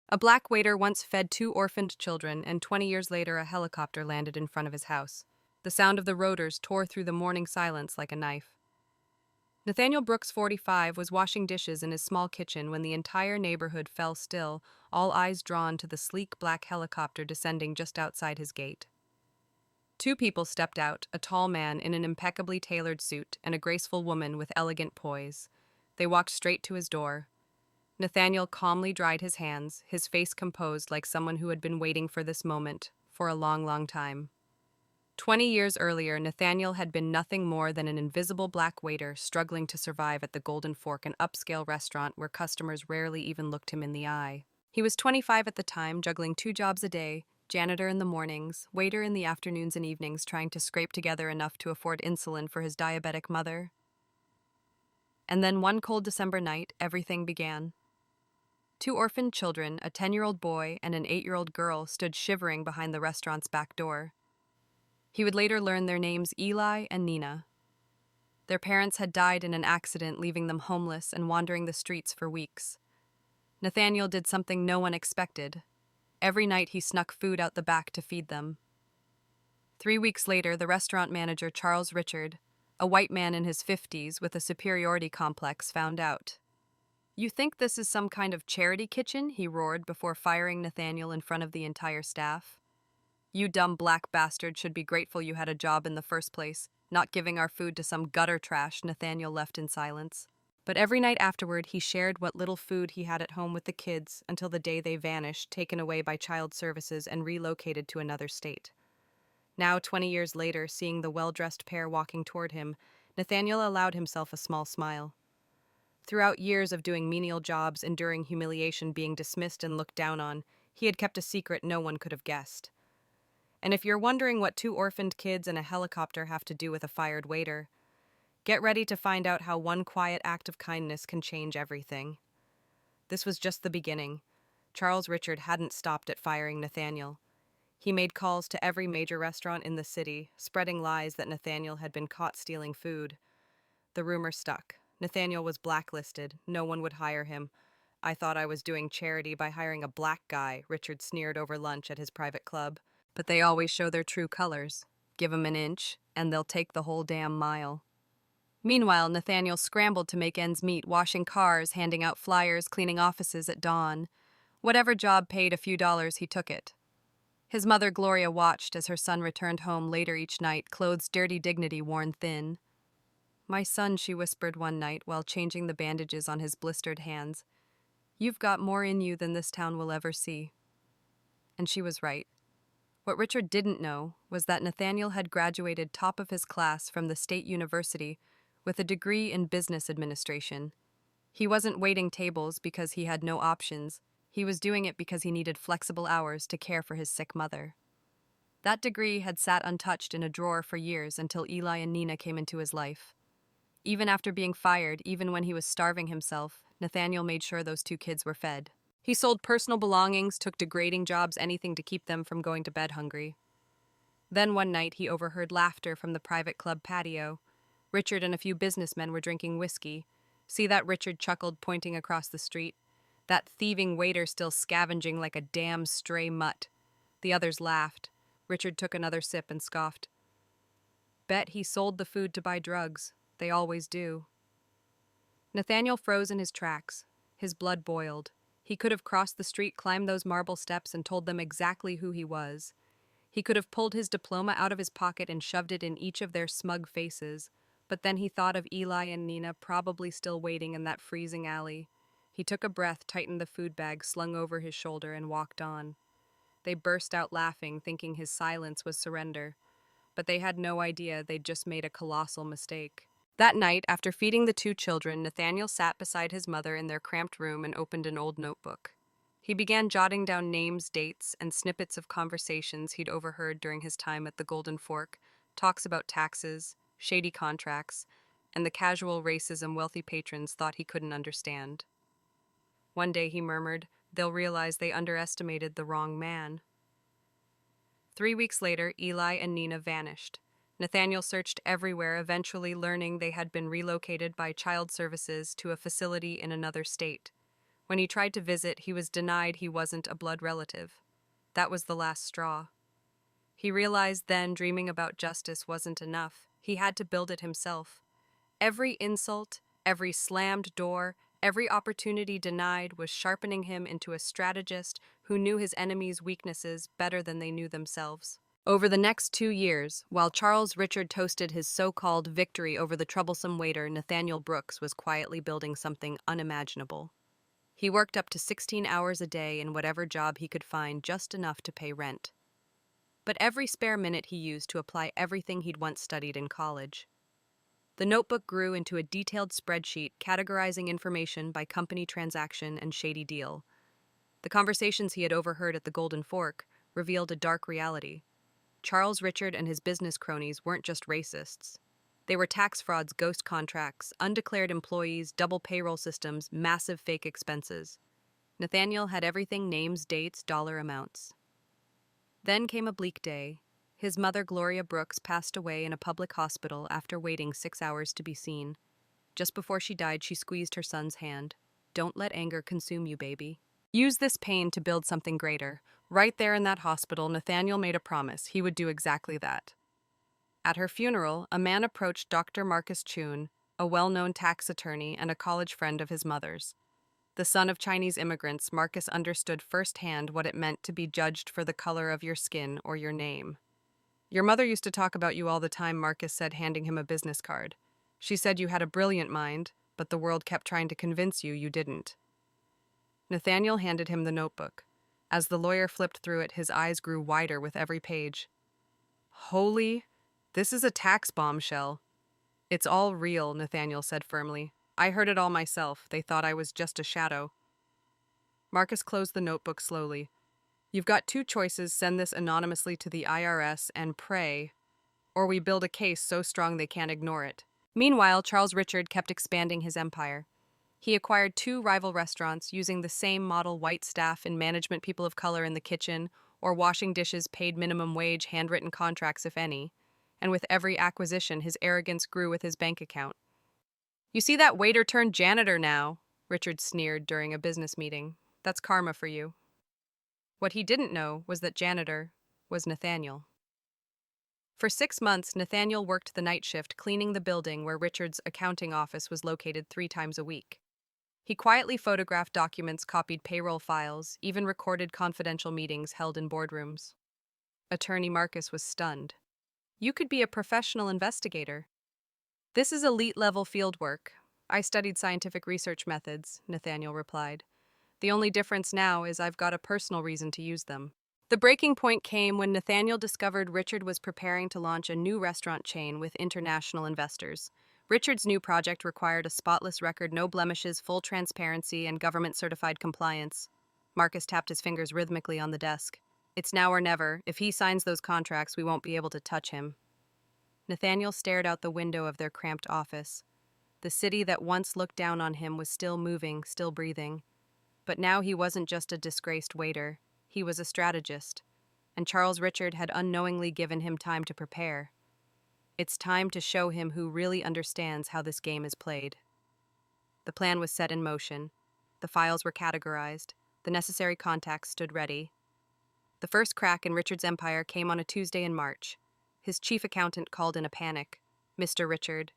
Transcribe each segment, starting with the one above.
A black waiter once fed two orphaned children, and 20 years later, a helicopter landed in front of his house. The sound of the rotors tore through the morning silence like a knife. Nathaniel Brooks, 45, was washing dishes in his small kitchen when the entire neighborhood fell still, all eyes drawn to the sleek black helicopter descending just outside his gate. Two people stepped out, a tall man in an impeccably tailored suit and a graceful woman with elegant poise. They walked straight to his door. Nathaniel calmly dried his hands, his face composed like someone who had been waiting for this moment for a long, long time. 20 years earlier, Nathaniel had been nothing more than an invisible black waiter struggling to survive at the Golden Fork, an upscale restaurant where customers rarely even looked him in the eye. He was 25 at the time, juggling 2 jobs a day, janitor in the mornings, waiter in the afternoons and evenings, trying to scrape together enough to afford insulin for his diabetic mother. And then one cold December night, everything began. Two orphaned children, a 10-year-old boy and an 8-year-old girl, stood shivering behind the restaurant's back door. He would later learn their names, Eli and Nina. Their parents had died in an accident, leaving them homeless and wandering the streets for weeks. Nathaniel did something no one expected. Every night he snuck food out the back to feed them. 3 weeks later, the restaurant manager, Charles Richard, a white man in his 50s with a superiority complex, found out. "You think this is some kind of charity kitchen?" he roared before firing Nathaniel in front of the entire staff. "You dumb black bastard should be grateful you had a job in the first place, not giving our food to some gutter trash," Nathaniel left in silence. But every night afterward, he shared what little food he had at home with the kids until the day they vanished, taken away by child services and relocated to another state. Now, 20 years later, seeing the well-dressed pair walking toward him, Nathaniel allowed himself a small smile. Throughout years of doing menial jobs, enduring humiliation, being dismissed and looked down on, he had kept a secret no one could have guessed. And if you're wondering what two orphaned kids and a helicopter have to do with a fired waiter, get ready to find out how one quiet act of kindness can change everything. This was just the beginning. Charles Richard hadn't stopped at firing Nathaniel. He made calls to every major restaurant in the city, spreading lies that Nathaniel had been caught stealing food. The rumor stuck. Nathaniel was blacklisted. No one would hire him. "I thought I was doing charity by hiring a black guy," Richard sneered over lunch at his private club. But they always show their true colors. Give 'em an inch, and they'll take the whole damn mile. Meanwhile, Nathaniel scrambled to make ends meet, washing cars, handing out flyers, cleaning offices at dawn. Whatever job paid a few dollars, he took it. His mother, Gloria, watched as her son returned home later each night, clothes dirty, dignity worn thin. "My son," she whispered one night while changing the bandages on his blistered hands, "you've got more in you than this town will ever see." And she was right. What Richard didn't know was that Nathaniel had graduated top of his class from the state university with a degree in business administration. He wasn't waiting tables because he had no options. He was doing it because he needed flexible hours to care for his sick mother. That degree had sat untouched in a drawer for years until Eli and Nina came into his life. Even after being fired, even when he was starving himself, Nathaniel made sure those two kids were fed. He sold personal belongings, took degrading jobs, anything to keep them from going to bed hungry. Then one night he overheard laughter from the private club patio. Richard and a few businessmen were drinking whiskey. "See that?" Richard chuckled, pointing across the street. "That thieving waiter still scavenging like a damn stray mutt." The others laughed. Richard took another sip and scoffed. "Bet he sold the food to buy drugs. They always do." Nathaniel froze in his tracks. His blood boiled. He could have crossed the street, climbed those marble steps, and told them exactly who he was. He could have pulled his diploma out of his pocket and shoved it in each of their smug faces. But then he thought of Eli and Nina, probably still waiting in that freezing alley. He took a breath, tightened the food bag slung over his shoulder, and walked on. They burst out laughing, thinking his silence was surrender. But they had no idea they'd just made a colossal mistake. That night, after feeding the two children, Nathaniel sat beside his mother in their cramped room and opened an old notebook. He began jotting down names, dates, and snippets of conversations he'd overheard during his time at the Golden Fork, talks about taxes, shady contracts, and the casual racism wealthy patrons thought he couldn't understand. One day he murmured, "They'll realize they underestimated the wrong man." 3 weeks later, Eli and Nina vanished. Nathaniel searched everywhere, eventually learning they had been relocated by child services to a facility in another state. When he tried to visit, he was denied he wasn't a blood relative. That was the last straw. He realized then dreaming about justice wasn't enough. He had to build it himself. Every insult, every slammed door, every opportunity denied was sharpening him into a strategist who knew his enemies' weaknesses better than they knew themselves. Over the next 2 years, while Charles Richard toasted his so-called victory over the troublesome waiter, Nathaniel Brooks was quietly building something unimaginable. He worked up to 16 hours a day in whatever job he could find, just enough to pay rent. But every spare minute he used to apply everything he'd once studied in college. The notebook grew into a detailed spreadsheet categorizing information by company transaction and shady deal. The conversations he had overheard at the Golden Fork revealed a dark reality. Charles Richard and his business cronies weren't just racists. They were tax frauds, ghost contracts, undeclared employees, double payroll systems, massive fake expenses. Nathaniel had everything: names, dates, dollar amounts. Then came a bleak day. His mother, Gloria Brooks, passed away in a public hospital after waiting 6 hours to be seen. Just before she died, she squeezed her son's hand. "Don't let anger consume you, baby. Use this pain to build something greater." Right there in that hospital, Nathaniel made a promise. He would do exactly that. At her funeral, a man approached Dr. Marcus Chun, a well-known tax attorney and a college friend of his mother's. The son of Chinese immigrants, Marcus understood firsthand what it meant to be judged for the color of your skin or your name. "Your mother used to talk about you all the time," Marcus said, handing him a business card. "She said you had a brilliant mind, but the world kept trying to convince you you didn't." Nathaniel handed him the notebook. As the lawyer flipped through it, his eyes grew wider with every page. "Holy, this is a tax bombshell." "It's all real," Nathaniel said firmly. "I heard it all myself. They thought I was just a shadow." Marcus closed the notebook slowly. "You've got two choices: send this anonymously to the IRS and pray, or we build a case so strong they can't ignore it." Meanwhile, Charles Richard kept expanding his empire. He acquired 2 rival restaurants using the same model: white staff and management, people of color in the kitchen, or washing dishes, paid minimum wage, handwritten contracts if any. And with every acquisition, his arrogance grew with his bank account. "You see that waiter turned janitor now," Richard sneered during a business meeting. "That's karma for you." What he didn't know was that janitor was Nathaniel. For 6 months, Nathaniel worked the night shift, cleaning the building where Richard's accounting office was located 3 times a week. He quietly photographed documents, copied payroll files, even recorded confidential meetings held in boardrooms. Attorney Marcus was stunned. "You could be a professional investigator." "This is elite-level field work. I studied scientific research methods," Nathaniel replied. "The only difference now is I've got a personal reason to use them." The breaking point came when Nathaniel discovered Richard was preparing to launch a new restaurant chain with international investors. Richard's new project required a spotless record, no blemishes, full transparency, and government-certified compliance. Marcus tapped his fingers rhythmically on the desk. "It's now or never. If he signs those contracts, we won't be able to touch him." Nathaniel stared out the window of their cramped office. The city that once looked down on him was still moving, still breathing. But now he wasn't just a disgraced waiter. He was a strategist. And Charles Richard had unknowingly given him time to prepare. It's time to show him who really understands how this game is played. The plan was set in motion. The files were categorized. The necessary contacts stood ready. The first crack in Richard's empire came on a Tuesday in March. His chief accountant called in a panic. "Mr. Richard,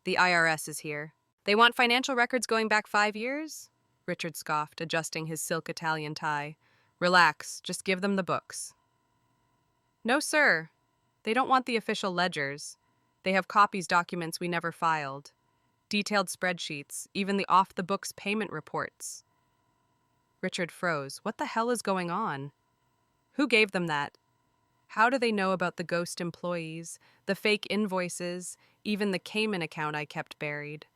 the IRS is here. They want financial records going back 5 years?" Richard scoffed, adjusting his silk Italian tie. "Relax, just give them the books." "No, sir. They don't want the official ledgers. They have copies, documents we never filed. Detailed spreadsheets, even the off-the-books payment reports." Richard froze. What the hell is going on? Who gave them that? How do they know about the ghost employees, the fake invoices, even the Cayman account I kept buried?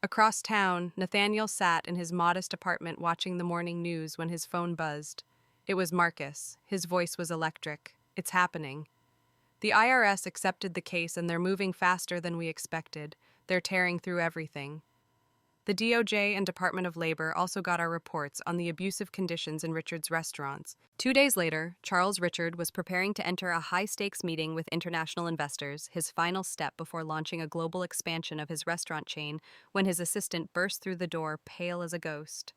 Across town, Nathaniel sat in his modest apartment watching the morning news when his phone buzzed. It was Marcus. His voice was electric. "It's happening. The IRS accepted the case and they're moving faster than we expected. They're tearing through everything. The DOJ and Department of Labor also got our reports on the abusive conditions in Richard's restaurants." 2 days later, Charles Richard was preparing to enter a high-stakes meeting with international investors, his final step before launching a global expansion of his restaurant chain, when his assistant burst through the door, pale as a ghost.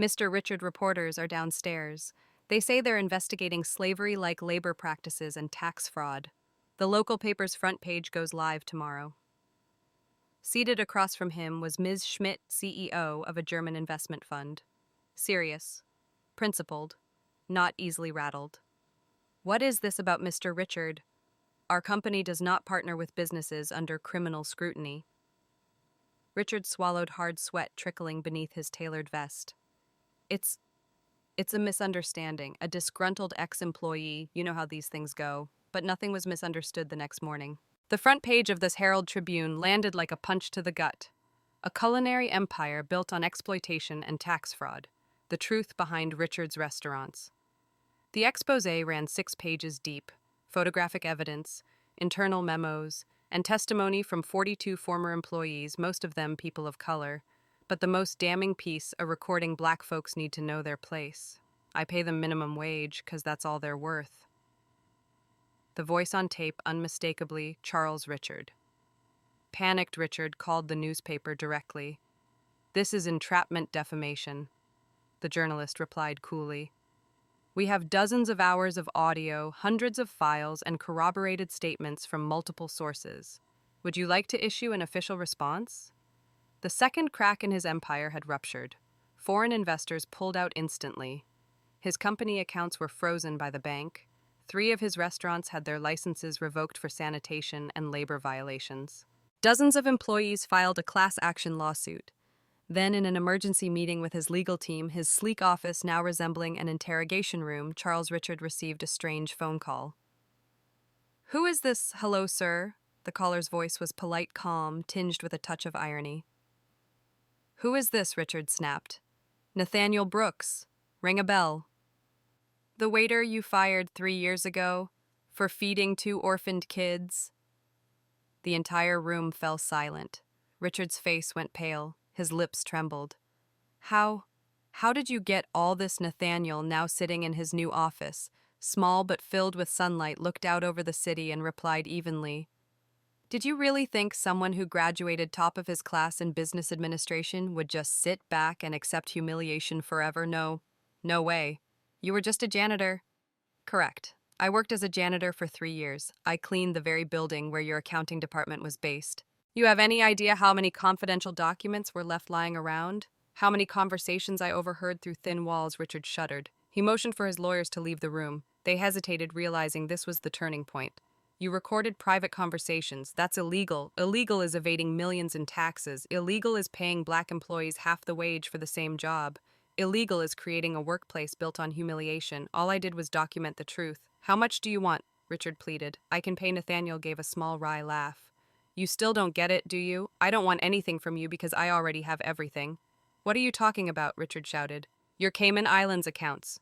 Mr. Richard reporters are downstairs. They say they're investigating slavery-like labor practices and tax fraud. The local paper's front page goes live tomorrow. Seated across from him was Ms. Schmidt, CEO of a German investment fund. Serious, principled, not easily rattled. What is this about Mr. Richard? Our company does not partner with businesses under criminal scrutiny. Richard swallowed hard sweat trickling beneath his tailored vest. It's a misunderstanding, a disgruntled ex-employee, you know how these things go, but nothing was misunderstood the next morning. The front page of this Herald Tribune landed like a punch to the gut. A culinary empire built on exploitation and tax fraud. The truth behind Richard's restaurants. The exposé ran 6 pages deep. Photographic evidence, internal memos, and testimony from 42 former employees, most of them people of color. But the most damning piece, a recording black folks need to know their place. I pay them minimum wage, 'cause that's all they're worth. The voice on tape, unmistakably, Charles Richard. Panicked Richard called the newspaper directly. "This is entrapment defamation," the journalist replied coolly. "We have dozens of hours of audio, hundreds of files, and corroborated statements from multiple sources. Would you like to issue an official response?" The second crack in his empire had ruptured. Foreign investors pulled out instantly. His company accounts were frozen by the bank. 3 of his restaurants had their licenses revoked for sanitation and labor violations. Dozens of employees filed a class action lawsuit. Then, in an emergency meeting with his legal team, his sleek office now resembling an interrogation room, Charles Richard received a strange phone call. "Who is this? Hello, sir?" The caller's voice was polite, calm, tinged with a touch of irony. "Who is this?" Richard snapped. "Nathaniel Brooks. Ring a bell." "The waiter you fired 3 years ago for feeding 2 orphaned kids?" The entire room fell silent. Richard's face went pale. His lips trembled. How did you get all this?" Nathaniel, now sitting in his new office, small but filled with sunlight, looked out over the city and replied evenly, "Did you really think someone who graduated top of his class in business administration would just sit back and accept humiliation forever? No way. You were just a janitor." "Correct. I worked as a janitor for 3 years. I cleaned the very building where your accounting department was based. You have any idea how many confidential documents were left lying around? How many conversations I overheard through thin walls?" Richard shuddered. He motioned for his lawyers to leave the room. They hesitated, realizing this was the turning point. "You recorded private conversations. That's illegal. Illegal is evading millions in taxes. Illegal is paying black employees half the wage for the same job. Illegal is creating a workplace built on humiliation. All I did was document the truth." "How much do you want?" Richard pleaded. "I can pay." Nathaniel gave a small wry laugh. "You still don't get it, do you? I don't want anything from you because I already have everything." "What are you talking about?" Richard shouted. "Your Cayman Islands accounts.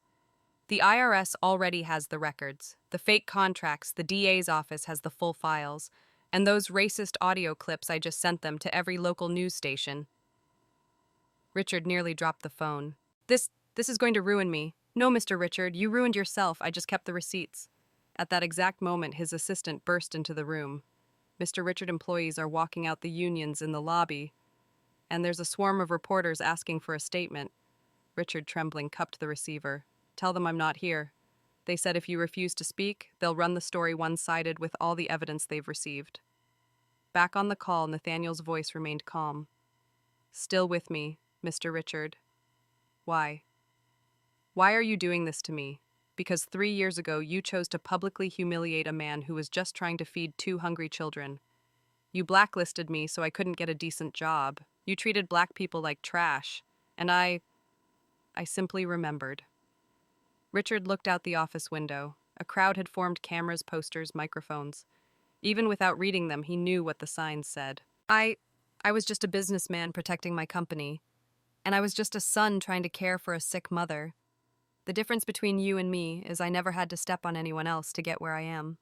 The IRS already has the records, the fake contracts, the DA's office has the full files, and those racist audio clips, I just sent them to every local news station." Richard nearly dropped the phone. This is going to ruin me." "No, Mr. Richard, you ruined yourself. I just kept the receipts." At that exact moment, his assistant burst into the room. "Mr. Richard, employees are walking out the unions in the lobby, and there's a swarm of reporters asking for a statement." Richard, trembling, cupped the receiver. "Tell them I'm not here. They said if you refuse to speak, they'll run the story one-sided with all the evidence they've received." Back on the call, Nathaniel's voice remained calm. "Still with me, Mr. Richard. Why? Why are you doing this to me? Because 3 years ago you chose to publicly humiliate a man who was just trying to feed 2 hungry children. You blacklisted me so I couldn't get a decent job. You treated black people like trash. And I simply remembered." Richard looked out the office window. A crowd had formed, cameras, posters, microphones. Even without reading them, he knew what the signs said. I was just a businessman protecting my company. And I was just a son trying to care for a sick mother. The difference between you and me is I never had to step on anyone else to get where I am."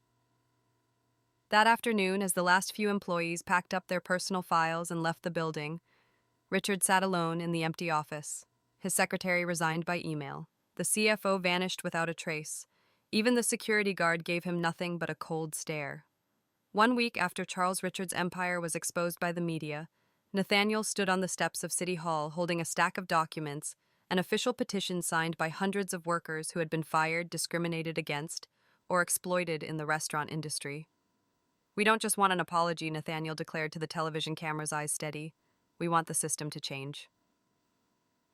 That afternoon, as the last few employees packed up their personal files and left the building, Richard sat alone in the empty office. His secretary resigned by email. The CFO vanished without a trace. Even the security guard gave him nothing but a cold stare. 1 week after Charles Richard's empire was exposed by the media, Nathaniel stood on the steps of City Hall holding a stack of documents, an official petition signed by hundreds of workers who had been fired, discriminated against, or exploited in the restaurant industry. "We don't just want an apology," Nathaniel declared to the television camera's eyes steady. "We want the system to change."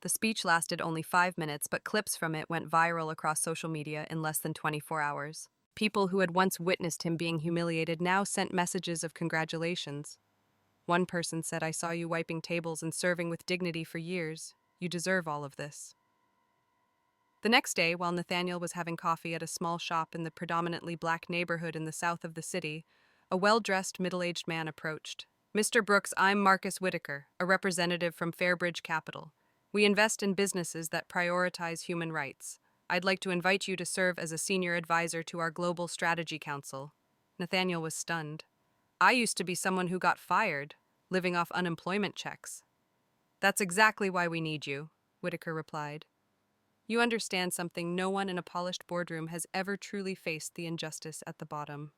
The speech lasted only 5 minutes, but clips from it went viral across social media in less than 24 hours. People who had once witnessed him being humiliated now sent messages of congratulations. One person said, "I saw you wiping tables and serving with dignity for years. You deserve all of this." The next day, while Nathaniel was having coffee at a small shop in the predominantly black neighborhood in the south of the city, a well-dressed, middle-aged man approached. "Mr. Brooks, I'm Marcus Whitaker, a representative from Fairbridge Capital. We invest in businesses that prioritize human rights. I'd like to invite you to serve as a senior advisor to our Global Strategy Council." Nathaniel was stunned. "I used to be someone who got fired, living off unemployment checks." "That's exactly why we need you," Whitaker replied. "You understand something: no one in a polished boardroom has ever truly faced the injustice at the bottom."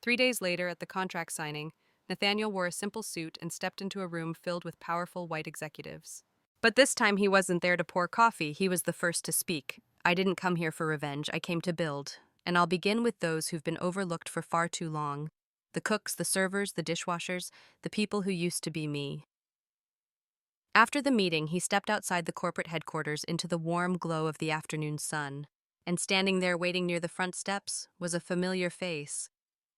3 days later, at the contract signing, Nathaniel wore a simple suit and stepped into a room filled with powerful white executives. But this time he wasn't there to pour coffee, he was the first to speak. "I didn't come here for revenge, I came to build. And I'll begin with those who've been overlooked for far too long. The cooks, the servers, the dishwashers, the people who used to be me." After the meeting, he stepped outside the corporate headquarters into the warm glow of the afternoon sun. And standing there waiting near the front steps was a familiar face.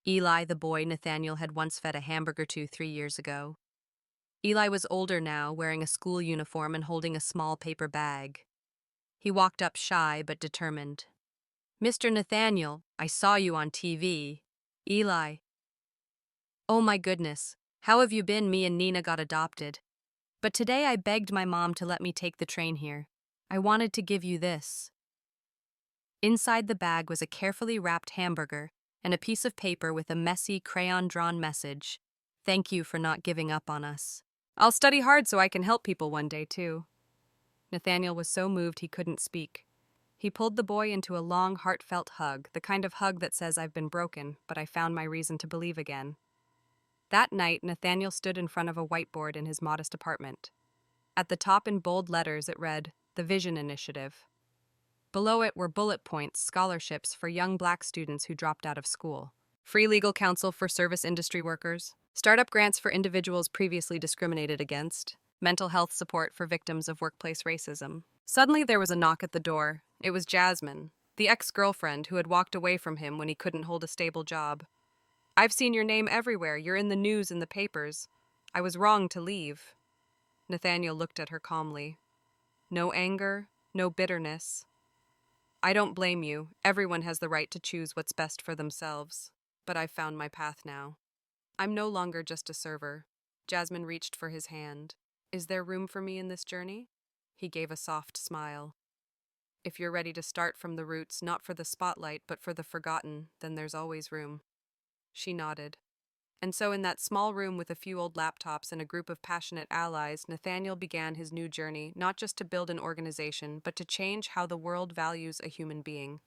Eli, the boy Nathaniel had once fed a hamburger to 3 years ago. Eli was older now, wearing a school uniform and holding a small paper bag. He walked up shy but determined. "Mr. Nathaniel, I saw you on TV." "Eli." "Oh my goodness, how have you been? Me and Nina got adopted. But today I begged my mom to let me take the train here. I wanted to give you this." Inside the bag was a carefully wrapped hamburger and a piece of paper with a messy, crayon-drawn message. "Thank you for not giving up on us. I'll study hard so I can help people one day, too." Nathaniel was so moved he couldn't speak. He pulled the boy into a long, heartfelt hug, the kind of hug that says, "I've been broken, but I found my reason to believe again." That night, Nathaniel stood in front of a whiteboard in his modest apartment. At the top in bold letters it read, "The Vision Initiative." Below it were bullet points, scholarships for young black students who dropped out of school, free legal counsel for service industry workers, startup grants for individuals previously discriminated against, mental health support for victims of workplace racism. Suddenly there was a knock at the door. It was Jasmine, the ex-girlfriend who had walked away from him when he couldn't hold a stable job. "I've seen your name everywhere. You're in the news and the papers. I was wrong to leave." Nathaniel looked at her calmly. No anger, no bitterness. "I don't blame you. Everyone has the right to choose what's best for themselves. But I've found my path now. I'm no longer just a server." Jasmine reached for his hand. "Is there room for me in this journey?" He gave a soft smile. "If you're ready to start from the roots, not for the spotlight, but for the forgotten, then there's always room." She nodded. And so in that small room with a few old laptops and a group of passionate allies, Nathaniel began his new journey, not just to build an organization, but to change how the world values a human being.